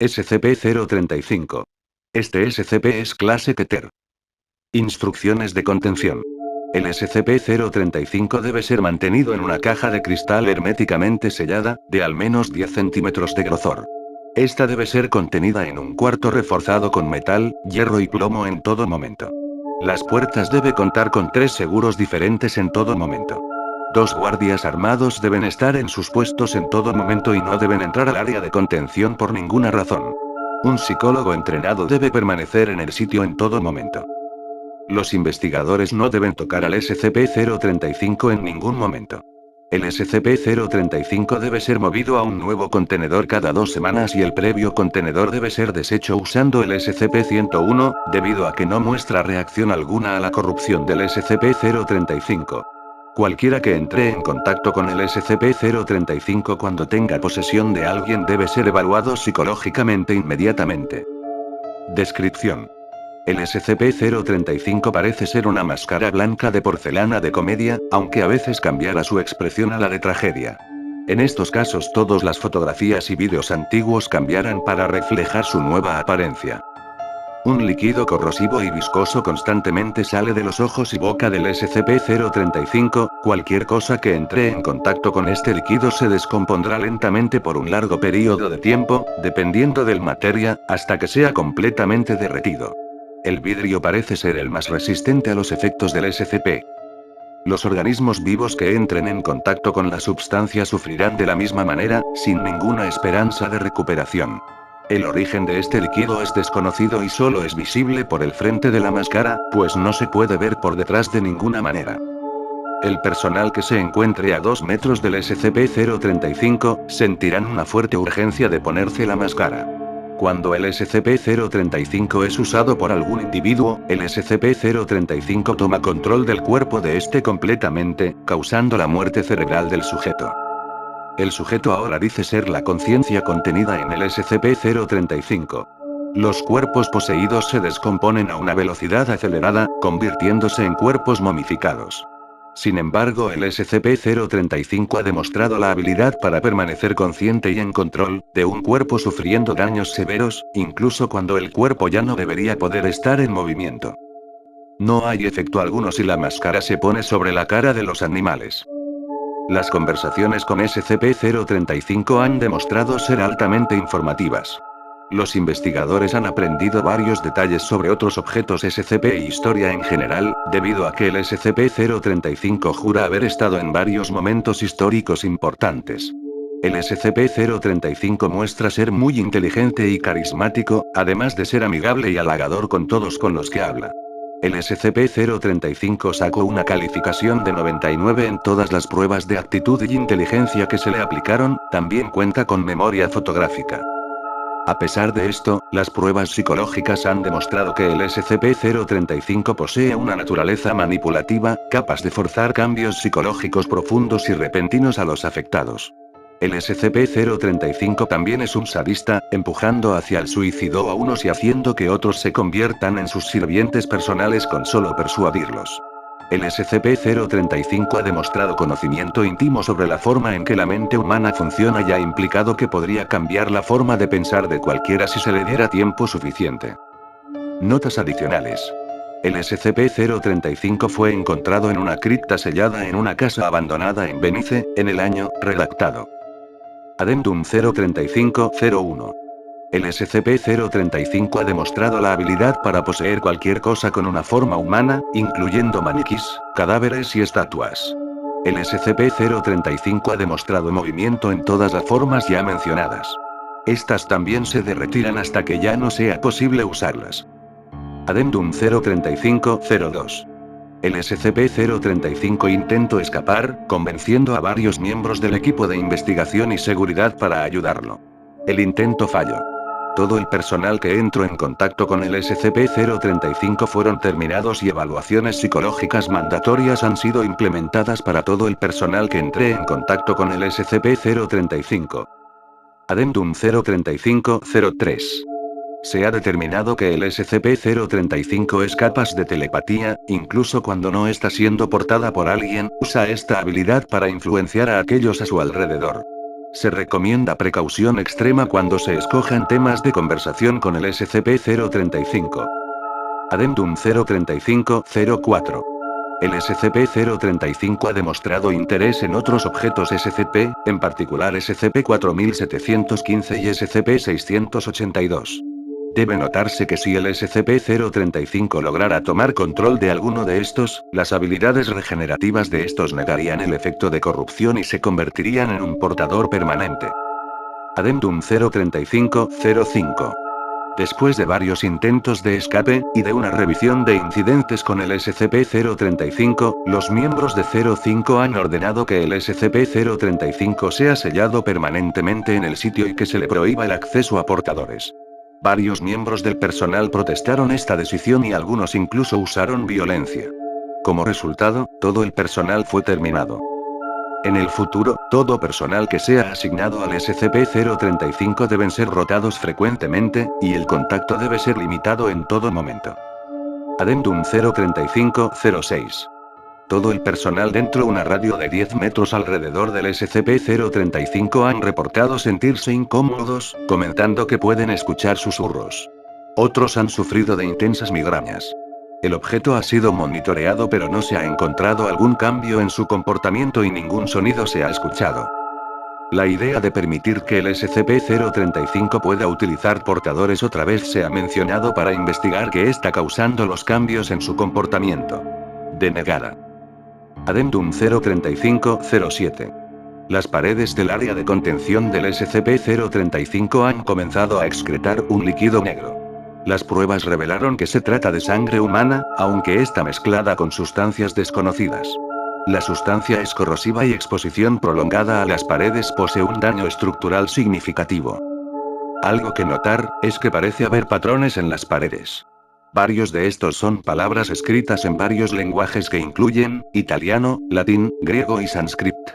SCP-035. Este SCP es clase Keter. Instrucciones de contención. El SCP-035 debe ser mantenido en una caja de cristal herméticamente sellada, de al menos 10 centímetros de grosor. Esta debe ser contenida en un cuarto reforzado con metal, hierro y plomo en todo momento. Las puertas deben contar con 3 seguros diferentes en todo momento. 2 guardias armados deben estar en sus puestos en todo momento y no deben entrar al área de contención por ninguna razón. Un psicólogo entrenado debe permanecer en el sitio en todo momento. Los investigadores no deben tocar al SCP-035 en ningún momento. El SCP-035 debe ser movido a un nuevo contenedor cada 2 semanas y el previo contenedor debe ser deshecho usando el SCP-101, debido a que no muestra reacción alguna a la corrupción del SCP-035. Cualquiera que entre en contacto con el SCP-035 cuando tenga posesión de alguien debe ser evaluado psicológicamente inmediatamente. Descripción. El SCP-035 parece ser una máscara blanca de porcelana de comedia, aunque a veces cambiará su expresión a la de tragedia. En estos casos todas las fotografías y vídeos antiguos cambiarán para reflejar su nueva apariencia. Un líquido corrosivo y viscoso constantemente sale de los ojos y boca del SCP-035, cualquier cosa que entre en contacto con este líquido se descompondrá lentamente por un largo periodo de tiempo, dependiendo del materia, hasta que sea completamente derretido. El vidrio parece ser el más resistente a los efectos del SCP. Los organismos vivos que entren en contacto con la sustancia sufrirán de la misma manera, sin ninguna esperanza de recuperación. El origen de este líquido es desconocido y solo es visible por el frente de la máscara, pues no se puede ver por detrás de ninguna manera. El personal que se encuentre a 2 metros del SCP-035 sentirán una fuerte urgencia de ponerse la máscara. Cuando el SCP-035 es usado por algún individuo, el SCP-035 toma control del cuerpo de este completamente, causando la muerte cerebral del sujeto. El sujeto ahora dice ser la conciencia contenida en el SCP-035. Los cuerpos poseídos se descomponen a una velocidad acelerada, convirtiéndose en cuerpos momificados. Sin embargo, el SCP-035 ha demostrado la habilidad para permanecer consciente y en control de un cuerpo sufriendo daños severos, incluso cuando el cuerpo ya no debería poder estar en movimiento. No hay efecto alguno si la máscara se pone sobre la cara de los animales. Las conversaciones con SCP-035 han demostrado ser altamente informativas. Los investigadores han aprendido varios detalles sobre otros objetos SCP e historia en general, debido a que el SCP-035 jura haber estado en varios momentos históricos importantes. El SCP-035 muestra ser muy inteligente y carismático, además de ser amigable y halagador con todos con los que habla. El SCP-035 sacó una calificación de 99 en todas las pruebas de aptitud y inteligencia que se le aplicaron, también cuenta con memoria fotográfica. A pesar de esto, las pruebas psicológicas han demostrado que el SCP-035 posee una naturaleza manipulativa, capaz de forzar cambios psicológicos profundos y repentinos a los afectados. El SCP-035 también es un sadista, empujando hacia el suicidio a unos y haciendo que otros se conviertan en sus sirvientes personales con solo persuadirlos. El SCP-035 ha demostrado conocimiento íntimo sobre la forma en que la mente humana funciona y ha implicado que podría cambiar la forma de pensar de cualquiera si se le diera tiempo suficiente. Notas adicionales. El SCP-035 fue encontrado en una cripta sellada en una casa abandonada en Belice, en el año, redactado. Addendum 035-01. El SCP-035 ha demostrado la habilidad para poseer cualquier cosa con una forma humana, incluyendo maniquís, cadáveres y estatuas. El SCP-035 ha demostrado movimiento en todas las formas ya mencionadas. Estas también se derretirán hasta que ya no sea posible usarlas. Addendum 035-02. El SCP-035 intentó escapar, convenciendo a varios miembros del equipo de investigación y seguridad para ayudarlo. El intento falló. Todo el personal que entró en contacto con el SCP-035 fueron terminados y evaluaciones psicológicas mandatorias han sido implementadas para todo el personal que entré en contacto con el SCP-035. Addendum 035-03. Se ha determinado que el SCP-035 es capaz de telepatía, incluso cuando no está siendo portada por alguien, usa esta habilidad para influenciar a aquellos a su alrededor. Se recomienda precaución extrema cuando se escojan temas de conversación con el SCP-035. Adendum 035-04. El SCP-035 ha demostrado interés en otros objetos SCP, en particular SCP-4715 y SCP-682. Debe notarse que si el SCP-035 lograra tomar control de alguno de estos, las habilidades regenerativas de estos negarían el efecto de corrupción y se convertirían en un portador permanente. Adendum 035-05. Después de varios intentos de escape, y de una revisión de incidentes con el SCP-035, los miembros de 05 han ordenado que el SCP-035 sea sellado permanentemente en el sitio y que se le prohíba el acceso a portadores. Varios miembros del personal protestaron esta decisión y algunos incluso usaron violencia. Como resultado, todo el personal fue terminado. En el futuro, todo personal que sea asignado al SCP-035 deben ser rotados frecuentemente, y el contacto debe ser limitado en todo momento. Adendum 035-06. Todo el personal dentro de una radio de 10 metros alrededor del SCP-035 han reportado sentirse incómodos, comentando que pueden escuchar susurros. Otros han sufrido de intensas migrañas. El objeto ha sido monitoreado pero no se ha encontrado algún cambio en su comportamiento y ningún sonido se ha escuchado. La idea de permitir que el SCP-035 pueda utilizar portadores otra vez se ha mencionado para investigar qué está causando los cambios en su comportamiento. Denegada. Adendum 035-07. Las paredes del área de contención del SCP-035 han comenzado a excretar un líquido negro. Las pruebas revelaron que se trata de sangre humana, aunque está mezclada con sustancias desconocidas. La sustancia es corrosiva y exposición prolongada a las paredes posee un daño estructural significativo. Algo que notar, es que parece haber patrones en las paredes. Varios de estos son palabras escritas en varios lenguajes que incluyen, italiano, latín, griego y sánscrito.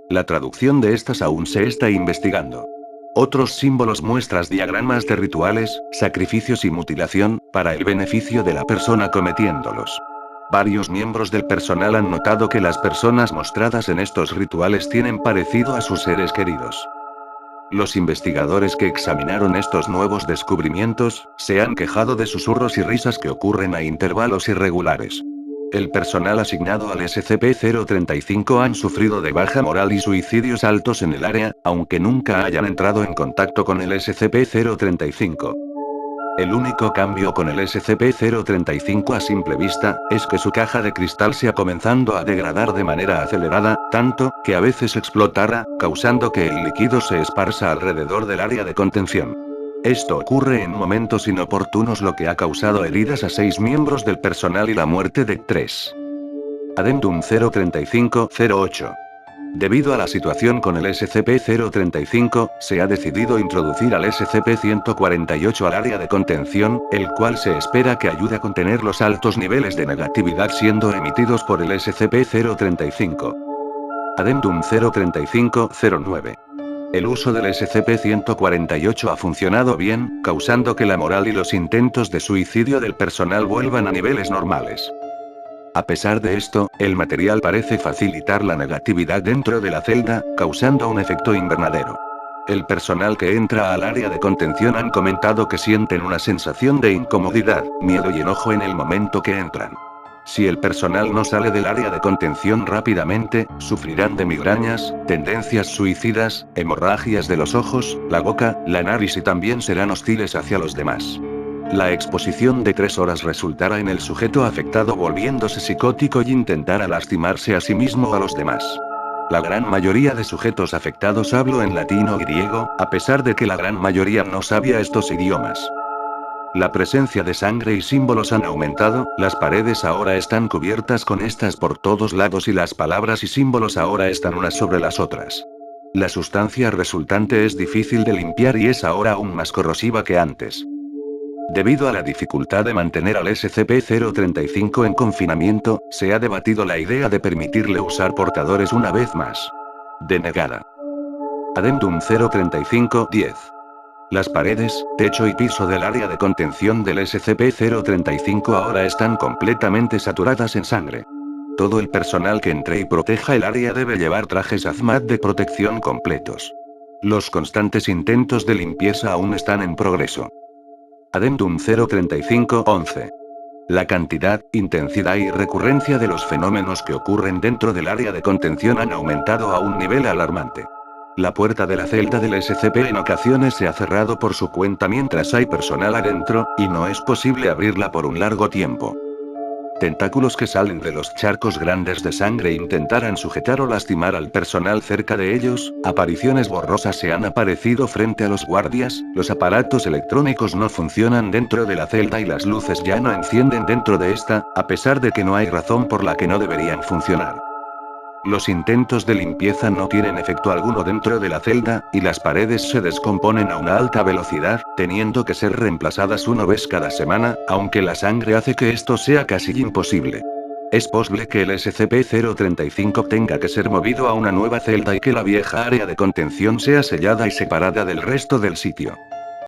La traducción de estas aún se está investigando. Otros símbolos muestran diagramas de rituales, sacrificios y mutilación, para el beneficio de la persona cometiéndolos. Varios miembros del personal han notado que las personas mostradas en estos rituales tienen parecido a sus seres queridos. Los investigadores que examinaron estos nuevos descubrimientos, se han quejado de susurros y risas que ocurren a intervalos irregulares. El personal asignado al SCP-035 han sufrido de baja moral y suicidios altos en el área, aunque nunca hayan entrado en contacto con el SCP-035. El único cambio con el SCP-035 a simple vista, es que su caja de cristal se ha comenzado a degradar de manera acelerada, tanto, que a veces explotará, causando que el líquido se esparza alrededor del área de contención. Esto ocurre en momentos inoportunos, lo que ha causado heridas a 6 miembros del personal y la muerte de 3. Adendum 035-08. Debido a la situación con el SCP-035, se ha decidido introducir al SCP-148 al área de contención, el cual se espera que ayude a contener los altos niveles de negatividad siendo emitidos por el SCP-035. Adendum 035-09. El uso del SCP-148 ha funcionado bien, causando que la moral y los intentos de suicidio del personal vuelvan a niveles normales. A pesar de esto, el material parece facilitar la negatividad dentro de la celda, causando un efecto invernadero. El personal que entra al área de contención han comentado que sienten una sensación de incomodidad, miedo y enojo en el momento que entran. Si el personal no sale del área de contención rápidamente, sufrirán de migrañas, tendencias suicidas, hemorragias de los ojos, la boca, la nariz y también serán hostiles hacia los demás. La exposición de 3 horas resultará en el sujeto afectado volviéndose psicótico y intentará lastimarse a sí mismo o a los demás. La gran mayoría de sujetos afectados habló en latín o griego, a pesar de que la gran mayoría no sabía estos idiomas. La presencia de sangre y símbolos han aumentado, las paredes ahora están cubiertas con estas por todos lados y las palabras y símbolos ahora están unas sobre las otras. La sustancia resultante es difícil de limpiar y es ahora aún más corrosiva que antes. Debido a la dificultad de mantener al SCP-035 en confinamiento, se ha debatido la idea de permitirle usar portadores una vez más. Denegada. Adendum 035-10. Las paredes, techo y piso del área de contención del SCP-035 ahora están completamente saturadas en sangre. Todo el personal que entre y proteja el área debe llevar trajes hazmat de protección completos. Los constantes intentos de limpieza aún están en progreso. Adendum 03511. La cantidad, intensidad y recurrencia de los fenómenos que ocurren dentro del área de contención han aumentado a un nivel alarmante. La puerta de la celda del SCP en ocasiones se ha cerrado por su cuenta mientras hay personal adentro, y no es posible abrirla por un largo tiempo. Tentáculos que salen de los charcos grandes de sangre intentaran sujetar o lastimar al personal cerca de ellos, apariciones borrosas se han aparecido frente a los guardias, los aparatos electrónicos no funcionan dentro de la celda y las luces ya no encienden dentro de esta, a pesar de que no hay razón por la que no deberían funcionar. Los intentos de limpieza no tienen efecto alguno dentro de la celda, y las paredes se descomponen a una alta velocidad, teniendo que ser reemplazadas una vez cada semana, aunque la sangre hace que esto sea casi imposible. Es posible que el SCP-035 tenga que ser movido a una nueva celda y que la vieja área de contención sea sellada y separada del resto del sitio.